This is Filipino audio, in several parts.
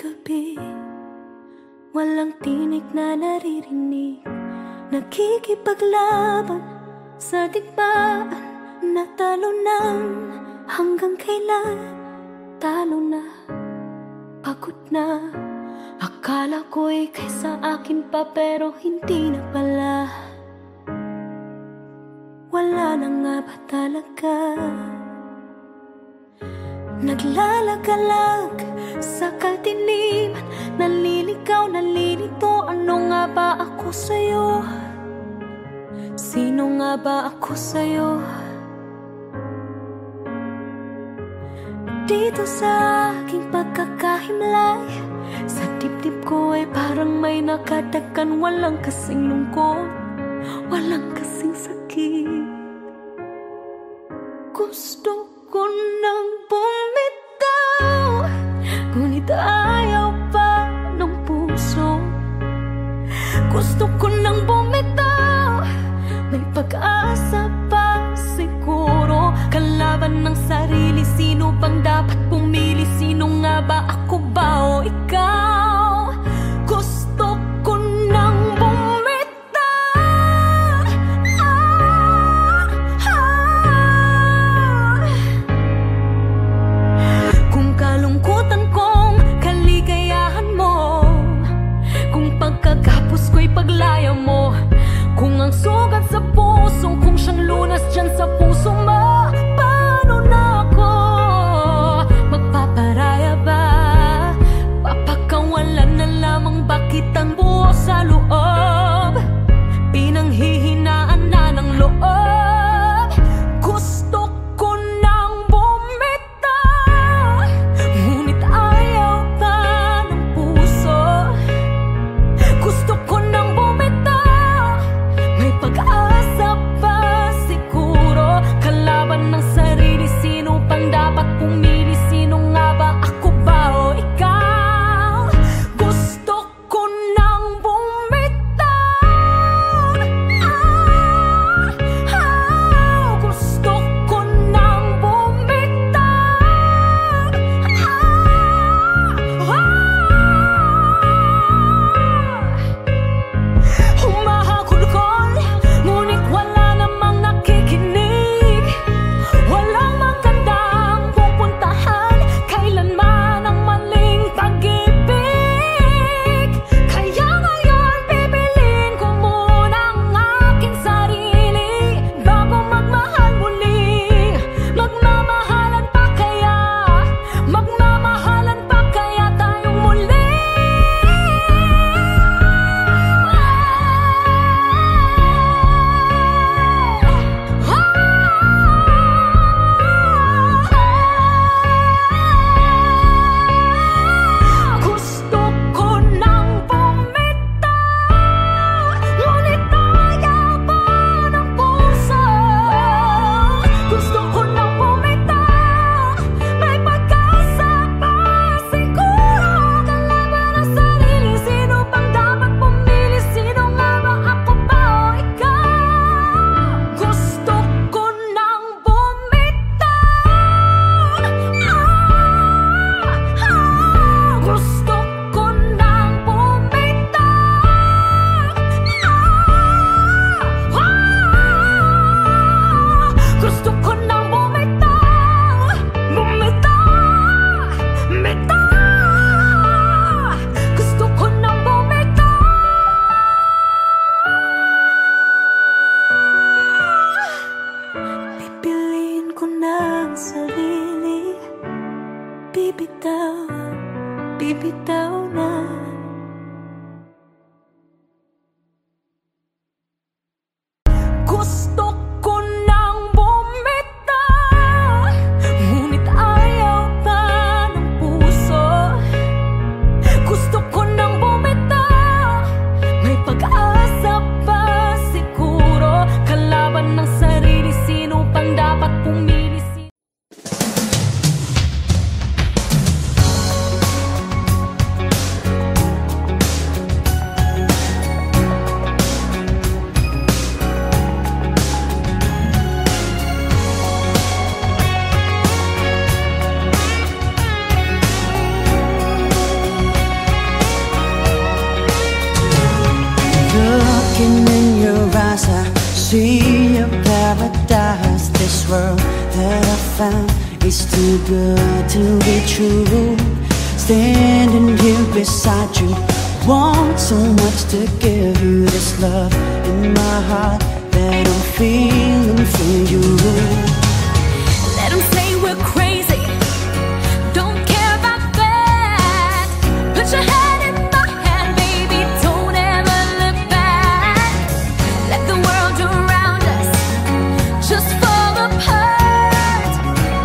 gabi, walang tinig na naririnig, nakikipaglaban sa digmaan. Natalo na, hanggang kailan? Talo na, pagod na. Akala ko'y kaysa akin pa, pero hindi na pala. Wala na nga ba talaga? Naglalagalag sa kadiliman, naliligaw, nalilito. Ano nga ba ako sa'yo? Sino nga ba ako sa'yo? Dito sa aking pagkakahimlay, sa dibdib ko ay parang may nakadagan. Walang kasing lungkot, walang kasing sakit. Gusto ko nang bumitaw, ngunit ayaw pa ng puso. Gusto ko nang bumitaw, may pag-asa pa siguro. Kalaban ng sarili, sino bang dapat pumili? Sino nga ba, ako ba o ikaw? Gusto ko nang bumitaw. Kung kalungkutan kong kaligayahan mo, kung pagkagapos ko'y paglaya mo, kung ang sugat sa puso, kung siyang lunas dyan sa puso mo, paano na ako magpaparaya ba? Papakawalan na lamang ba kitang buo sa loob? Pinanghihinaan na ng loob. Gusto ko nang bumitaw, ngunit ayaw pa ng puso. Gusto ko nang bumitaw, may pag-asa pa siguro. Looking in your eyes, I see a paradise. This world that I found is too good to be true. Standing here beside you, want so much to give you this love in my heart that I'm feeling for you. Let them say we're crazy, don't care about that. Put your head in my hand, baby, don't ever look back. Let the world around us just fall apart.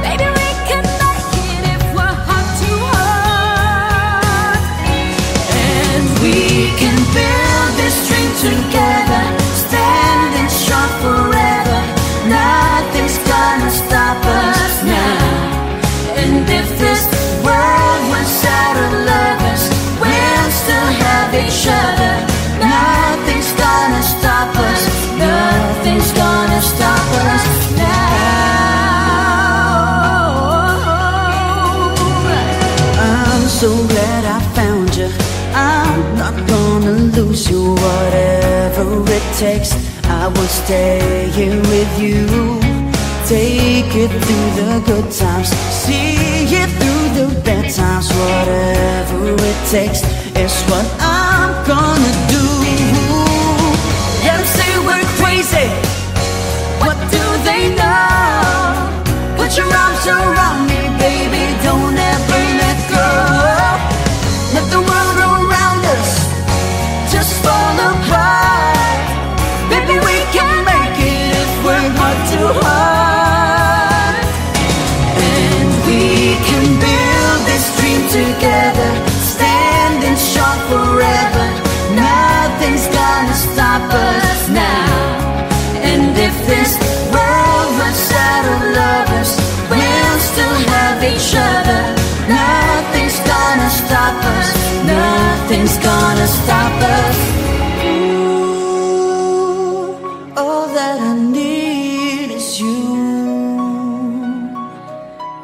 Baby, we can make it if we're heart to heart. And we can build this dream together, standing strong forever. Nothing's gonna stop us now. And if this world was out of lovers, we'll still have each other. Nothing's gonna stop us. Nothing's gonna stop us now. I'm so glad I found you. I'm not gonna lose you. Whatever it takes, I will stay here with you. Take it through the good times, see it through the bad times. Whatever it takes is what I'm gonna do. Let them say we're crazy, what do they know? Put your arms around me, baby, don't ever let go. Let the world around us just fall apart. Baby, we can make it if we're heart to heart. And we can build this dream together, standing strong forever. Nothing's gonna stop us now. And if this world runs out of lovers, we'll still have each other. Nothing's gonna stop us. Nothing's gonna stop us. All that I need is you.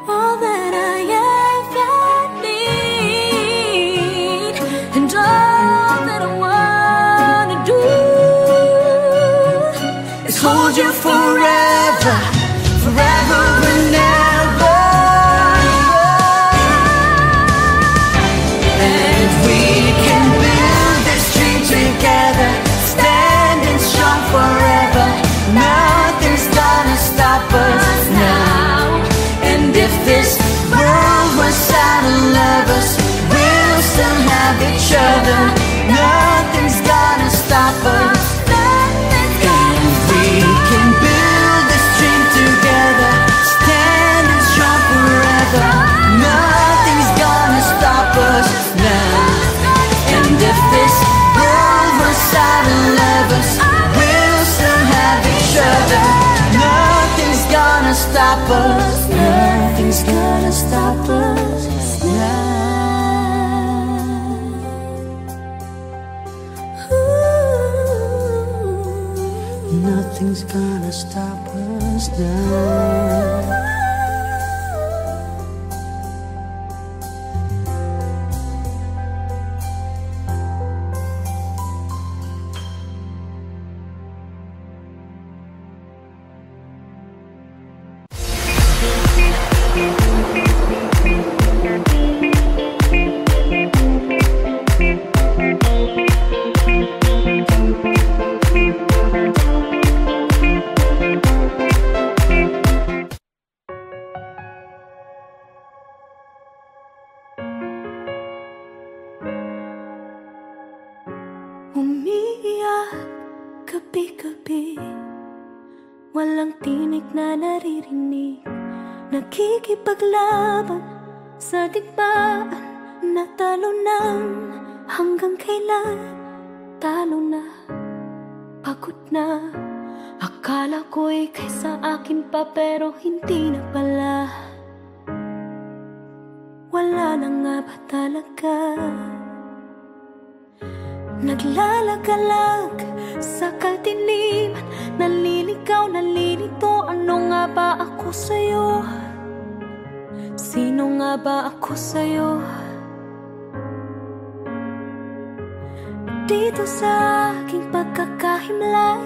All that I ever need, and all that I wanna do is hold you forever, forever and ever. And we can build this dream together, standing strong forever. Nothing's gonna stop us now. And if this world was out of lovers, we'll still have each other. Nothing's gonna stop us. And we can build this dream together, standing strong forever. Nothing's gonna stop us now. And if this world was out of lovers, we'll still have each other. Nothing's gonna stop us. Nothing's gonna stop us now. Nothing's gonna stop us now. Umiiyak gabi-gabi, walang tinig na naririnig. Nakikipaglaban sa digmaan, natalo ng hanggang kailan. Talo na, pagod na. Akala ko'y kaysa akin pa, pero hindi na pala. Wala na nga ba talaga? Naglalagalag sa kadiliman, naliligaw, nalilito. Ano nga ba ako sa'yo? Sino nga ba ako sa'yo? Dito sa aking himlay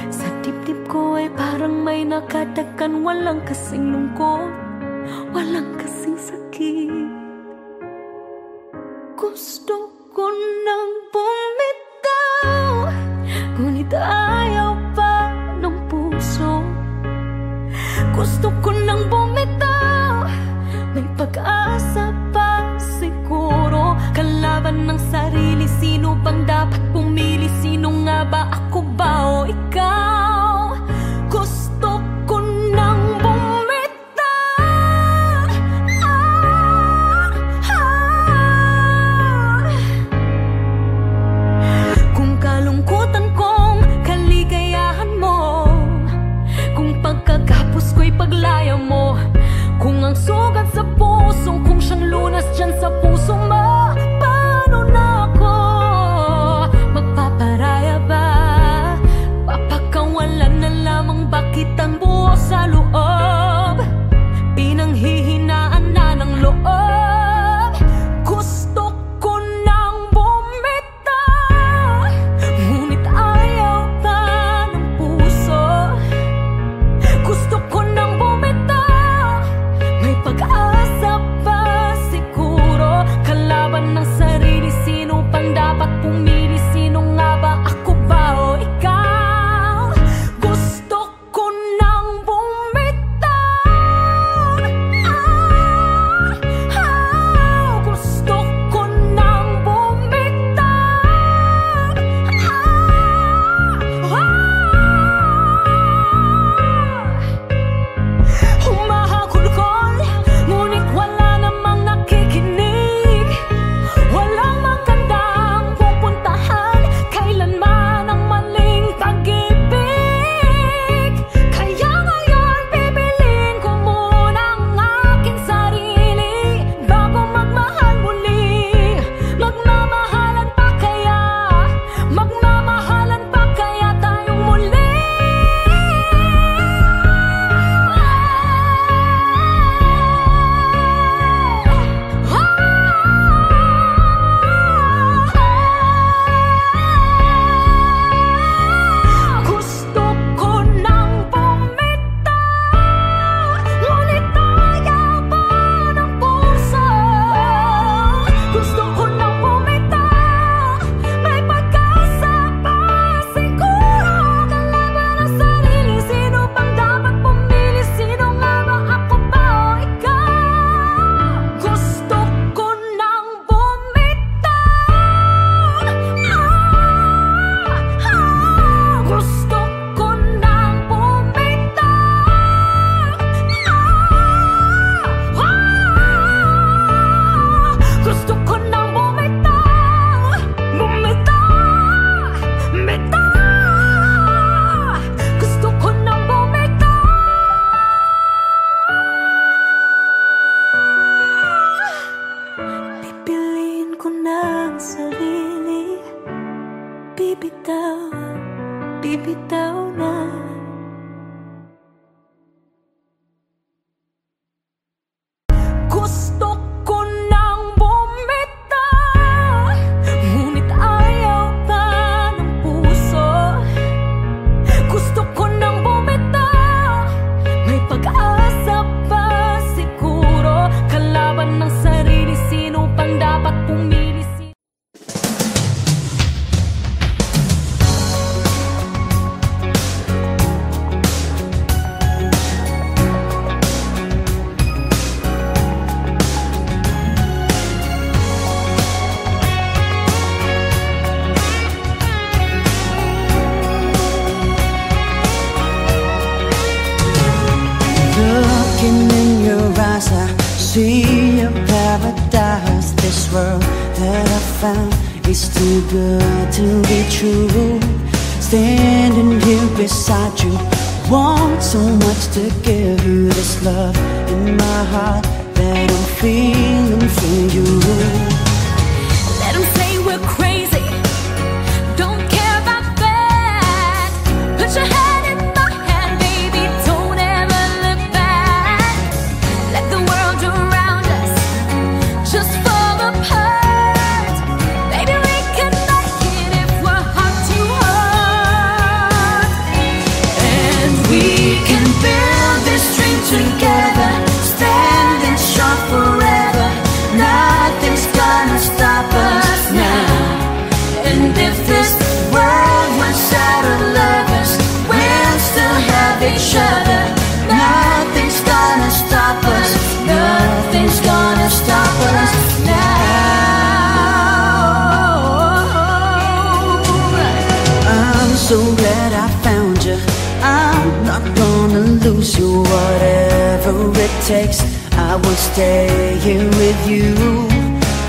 sa dibdib ko ay parang may nakatakan. Walang kasing lungkot, walang kasing sakit. Gusto ko nang bumitaw, ngunit ayaw pa ng puso. Gusto ko nang bumitaw, may pag-asa pa siguro. Kalaban ng sarili, sino bang dapat pumili? Sino nga ba, ako ba o ikaw? Gusto ko nang bumitaw. Kung kalungkutan kong kaligayahan mo, kung pagkagapos ko'y paglaya mo, kung ang sugat sa puso, kung siyang lunas dyan sa puso mo, paano na ako magpaparaya ba? Papakawalan na lamang ba kitang buo sa loob? Pinanghihinaan na ng loob. Gusto ko nang bumitaw, ngunit ayaw pa ng puso. Gusto ko nang bumitaw, may pag-asa pa siguro. Kalaban ng sarili, sino pang dapat pumili? Sino nga ba, ako ba o ikaw? Gusto ko nang bumitaw. Gusto ko nang bumitaw. Humahagulgol, ngunit wala namang nakikinig. Walang magandang pupuntahan kailanman ang maling pag-ibig. Kaya ngayon bibilin ko muna ang aking sarili bago magmahal muli. Magmamahalan pa kaya? Magmamahalan pa kaya tayong muli? Gusto ko nang bumitaw, ngunit ayaw pa ng puso. Gusto ko nang bumitaw, may pag-asa pa siguro. Kalaban ng sarili, sino pang dapat pumili? Sino nga ba, ako ba o ikaw? Gusto ko nang bumitaw. Gusto ko nang bumitaw. Gusto ko nang bumitaw. Bumitaw, bitaw. Gusto ko nang bumitaw. Pipiliin ko na ang sarili. Bibitaw, bibitaw na. Gusto ko nang bumitaw, ngunit ayaw pa ng puso. Gusto ko nang bumitaw, may pag-asa pa siguro. Kalaban ng sarili, sino pang dapat pumili? Looking in your eyes, I see a paradise. This world that I found is too good to be true. Standing here beside you, want so much to give you this love in my heart that I'm feeling for you. Let 'em say we're crazy, don't care about that. Put your hand in my hand, baby, don't ever look back. Let the world around us just fall apart. Baby, we can make it if we're heart to heart. so glad I found you. I'm not gonna lose you. Whatever it takes, I will stay here with you.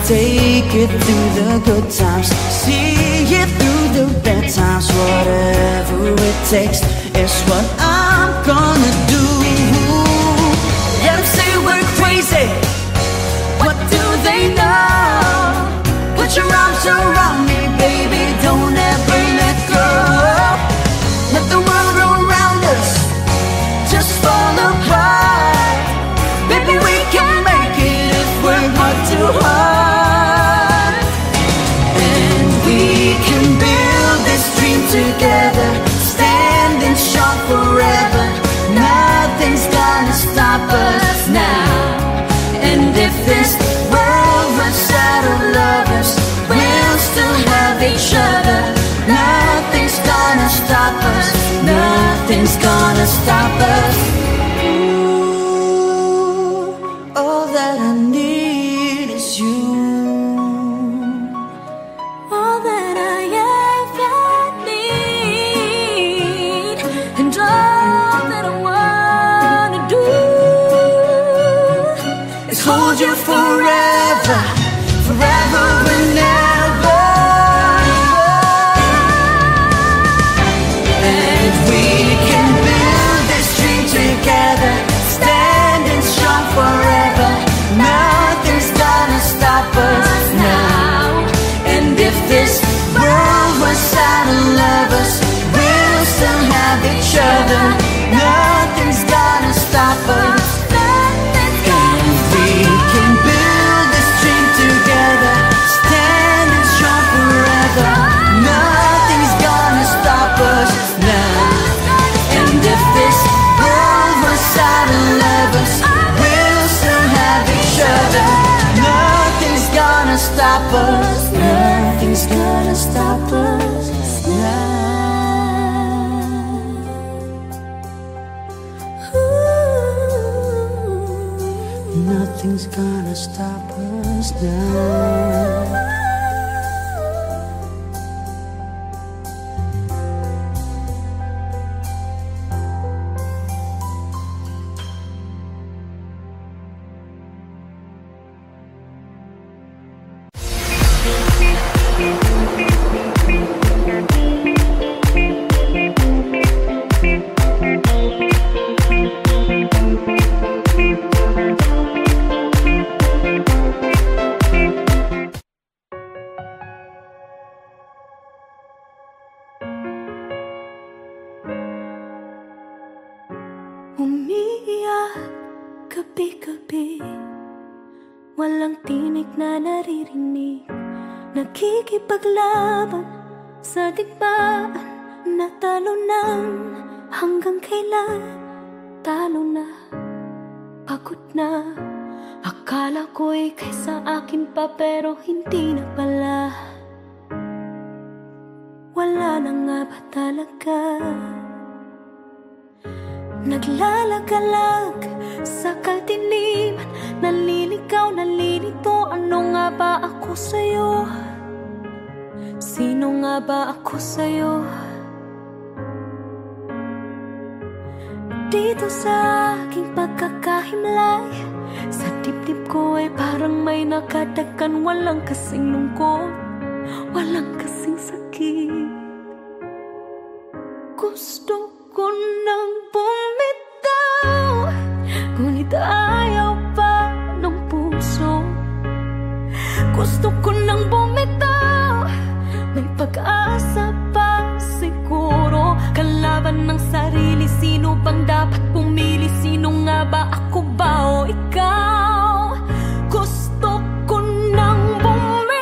Take it through the good times, see it through the bad times. Whatever it takes is what I'm gonna do. Let them say we're crazy, what do they know? Put your arms around me, baby, don't ever let go. Let the world around us just fall apart. Baby, we can make it if we're not too hard. And we can build this dream together, standing strong forever. Nothing's gonna stop us now. And if this world runs out of lovers, we'll still have each other. Nothing's gonna stop us. Nothing's gonna stop us. Ooh, all that I need is you. All that I ever need, and all that I wanna do is hold you forever, forever and ever. And we can build this dream together, standing strong forever. Nothing's gonna stop us now. And if this world was out of lovers, we'll still have each other. Nothing's gonna stop us. Stop us, nothing's gonna stop us now. Nothing's gonna stop us now. Umiiyak gabi-gabi, walang tinig na naririnig. Nakikipaglaban sa digmaan, natalo ng hanggang kailan. Talo na, pagod na. Akala ko'y kaysa akin pa, pero hindi na pala. Wala na nga ba talaga? Naglalagalag sa kadiliman, naliligaw, nalilito. Ano nga ba ako sa'yo? Sino nga ba ako sa'yo? Dito sa aking pagkakahimlay, sa dibdib ko ay parang may nakadagan. Walang kasing lungkot, walang kasing sakit. Gusto ko nang bumitaw, ngunit ayaw pa ng puso. Gusto ko nang bumitaw, may pag-asa pa siguro. Kalaban ng sarili, sino bang dapat pumili? Sino nga ba, ako ba o ikaw? Gusto ko nang bumitaw.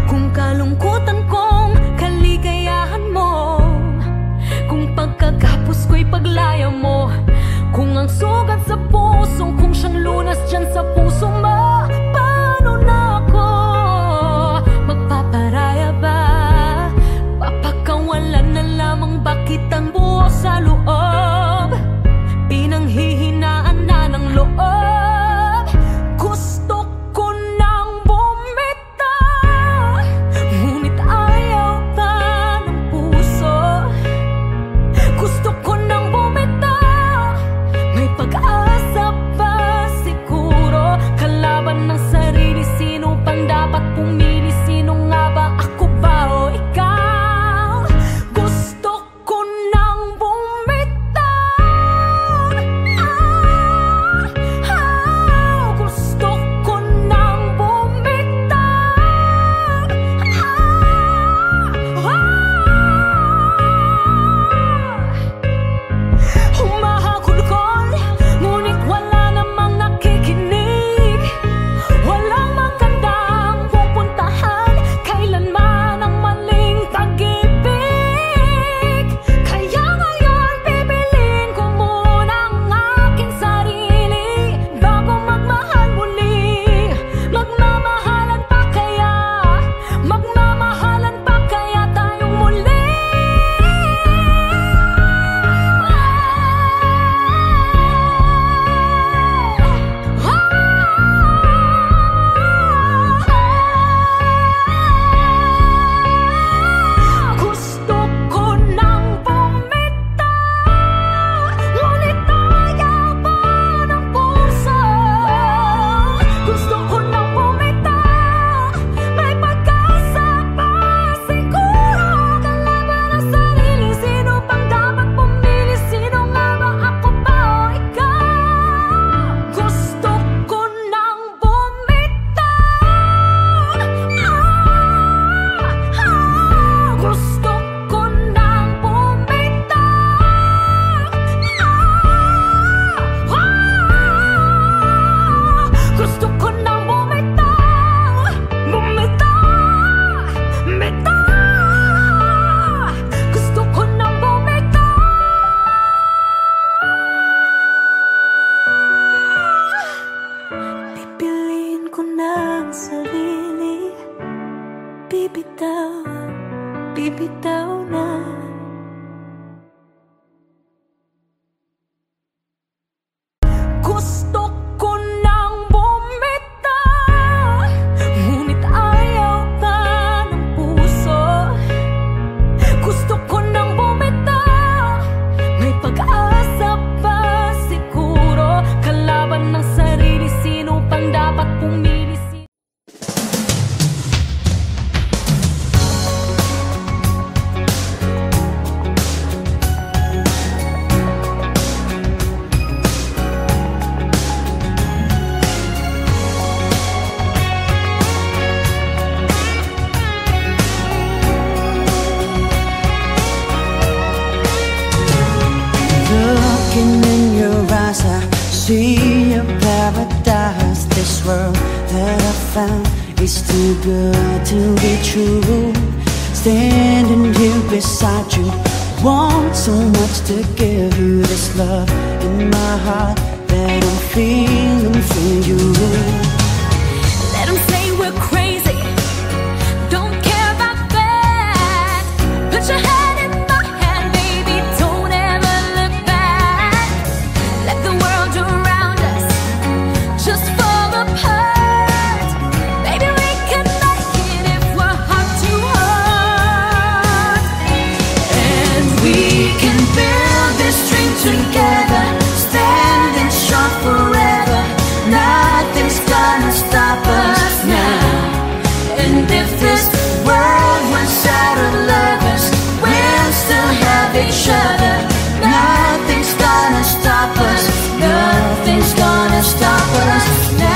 Kung kalungkutan kong kaligayahan mo, kung pagkagapos ko'y paglaya mo, kung ang sugat sa puso, kung siyang lunas dyan sa puso mo, paano na ako dapat pumili. Sino nga ba, ako ba o ikaw? Gusto ko nang bumitaw. Gusto ko nang bumitaw. Humahagulgol, ngunit wala namang nakikinig. Walang magandang pupuntahan, kailanman ang maling pag-ibig. Kaya ngayon bibilin ko muna ang aking sarili bago magmahal muli. Magmamahalan pa kaya? Magmamahalan pa kaya tayong muli? Gusto ko nang bumitaw, ngunit ayaw pa ng puso. Gusto ko nang bumitaw, may pag-asa pa siguro. Kalaban ang sarili, sino pang dapat pumili? Sino nga ba, ako ba o ikaw? Gusto ko nang bumitaw. Gusto ko nang bumitaw. Gusto ko nang bumitaw. Bumitaw. Bitaw. Gusto ko nang bumitaw. Pipiliin ko ng sarili. Bibitaw, bibitaw na. Gusto ko nang bumitaw, ngunit ayaw pa ng puso. Gusto ko nang bumitaw, may pag-asa pa siguro. Kalaban ng sarili, sino pang dapat pumili? Looking in your eyes, I see a paradise. This world that I found is too good to be true. Standing here beside you, want so much to give you this love in my heart that I'm feeling for you. Let 'em say we're crazy, don't care about that. Put your hand in my hand, baby, don't ever look back. Let the world around us just fall apart. Baby, we can make it if we're heart to heart. And we can build this dream together, standing strong forever. Nothing's gonna stop us now. And if this world runs out of lovers, we'll still have each other. Nothing's gonna stop us. Nothing's gonna stop us now.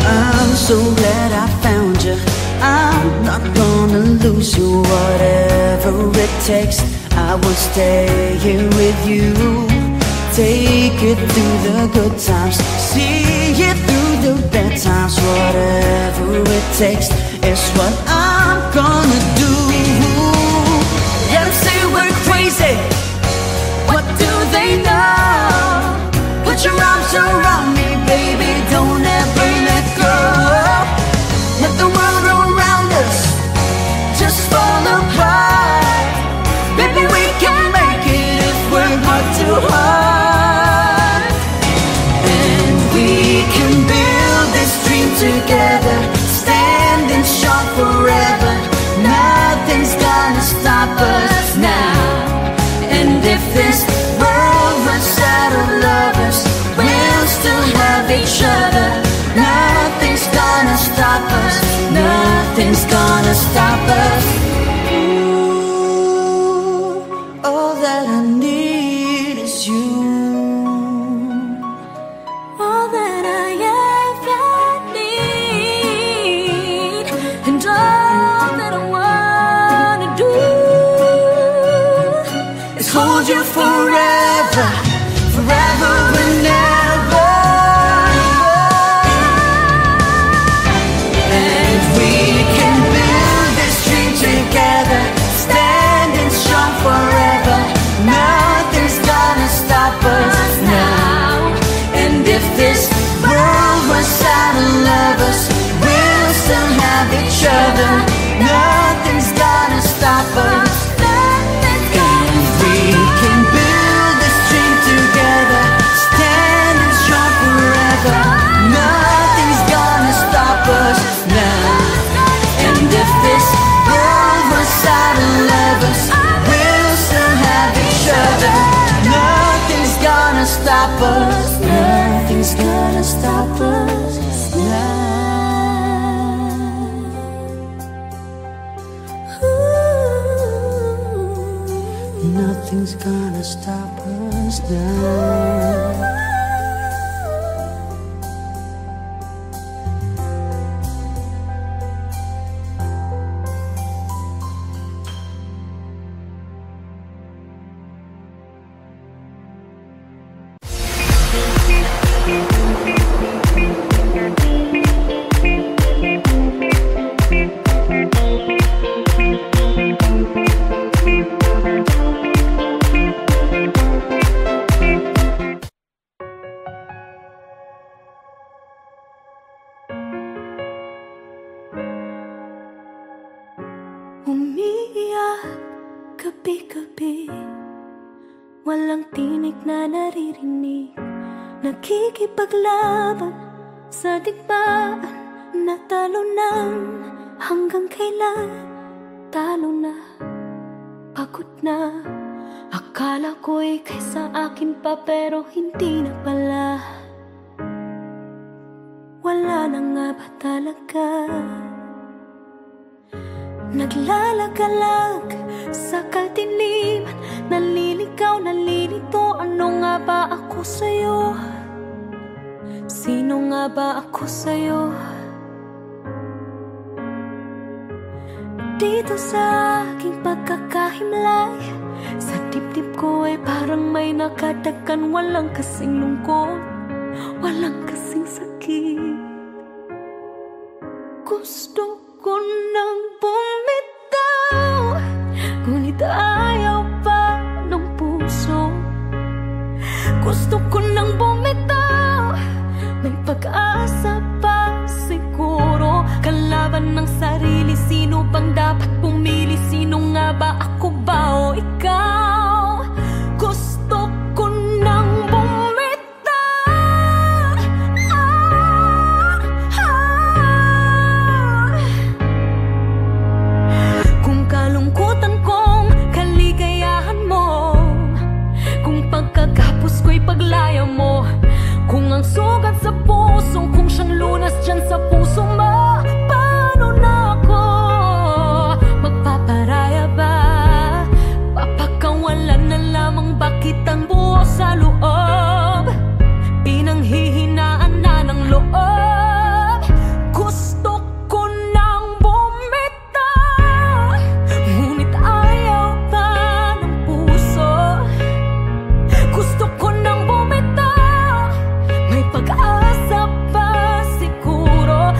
I'm so glad I found you. I'm not gonna lose you. Whatever it takes, I will stay here with you. Take it through the good times, see it through the bad times. Whatever it takes is what I'm gonna do. Let 'em say we're crazy, what do they know? Put your arms around me, baby, don't ever let go. Let the world around us just fall apart. Baby, we can make it if we're heart to heart. And we can build this dream together, standing strong forever. Nothing's gonna stop us now. And if this world runs forever and ever. And we can build this dream together, standing strong forever. Nothing's gonna stop us now. And if this world was out of lovers, we'll still have each other. Nothing's gonna stop us. And we can build this dream together, standing strong forever. Nothing's gonna stop us now. And if this world was out of lovers, we'll still have each other. Nothing's gonna stop us. Nothing's gonna stop us now. Nothing's gonna stop us now. Umiiyak gabi-gabi, walang tinig na naririnig. Nakikipaglaban sa digmaan, natalunan. Hanggang kailan? Talo na, pagod na. Akala ko'y kaysa akin pa, pero hindi na pala. Wala na nga ba talaga? Naglalagalag sa kadiliman, naliligaw, nalilito. Ano nga ba ako sa'yo? Sino nga ba ako sa'yo? Dito sa aking pagkakahimlay, sa dibdib ko ay parang may nakadagan. Walang kasing lungkot, walang kasing sakit. Gusto ko nang bumitaw, ngunit ayaw pa ng puso. Gusto ko nang bumitaw, may pag-asa pa siguro. Kalaban ng sarili, sino bang dapat pumili? Sino nga ba, ako ba o ikaw? Gusto ko nang paglaya mo, kung ang sugat sa puso, kung siyang lunas dyan sa puso mo, paano na ako magpaparaya ba? Papakawalan na lamang, bakit ang buo sa loob? Pinanghihinaan na ng loob. Gusto ko nang bumitaw, ngunit ayaw pa ng puso. Gusto ko nang bumitaw, may pag-asa pa siguro.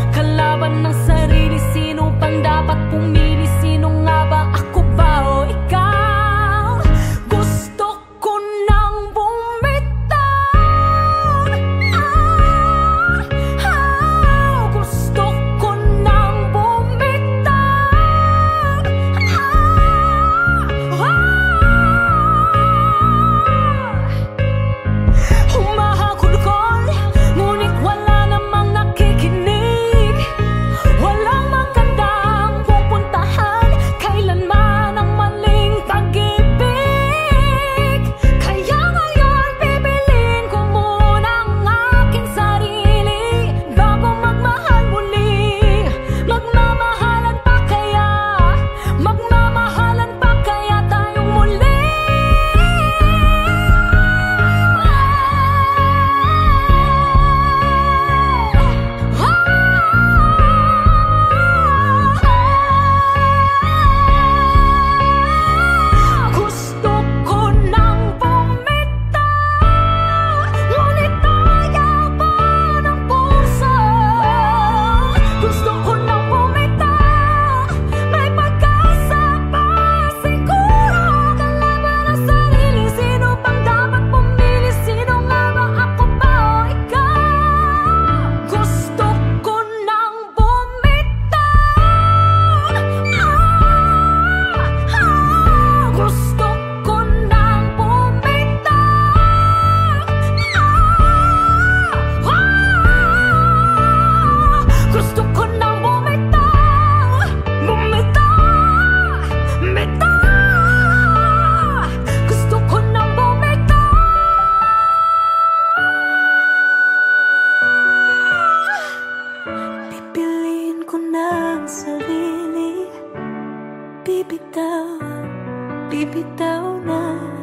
bibitaw na.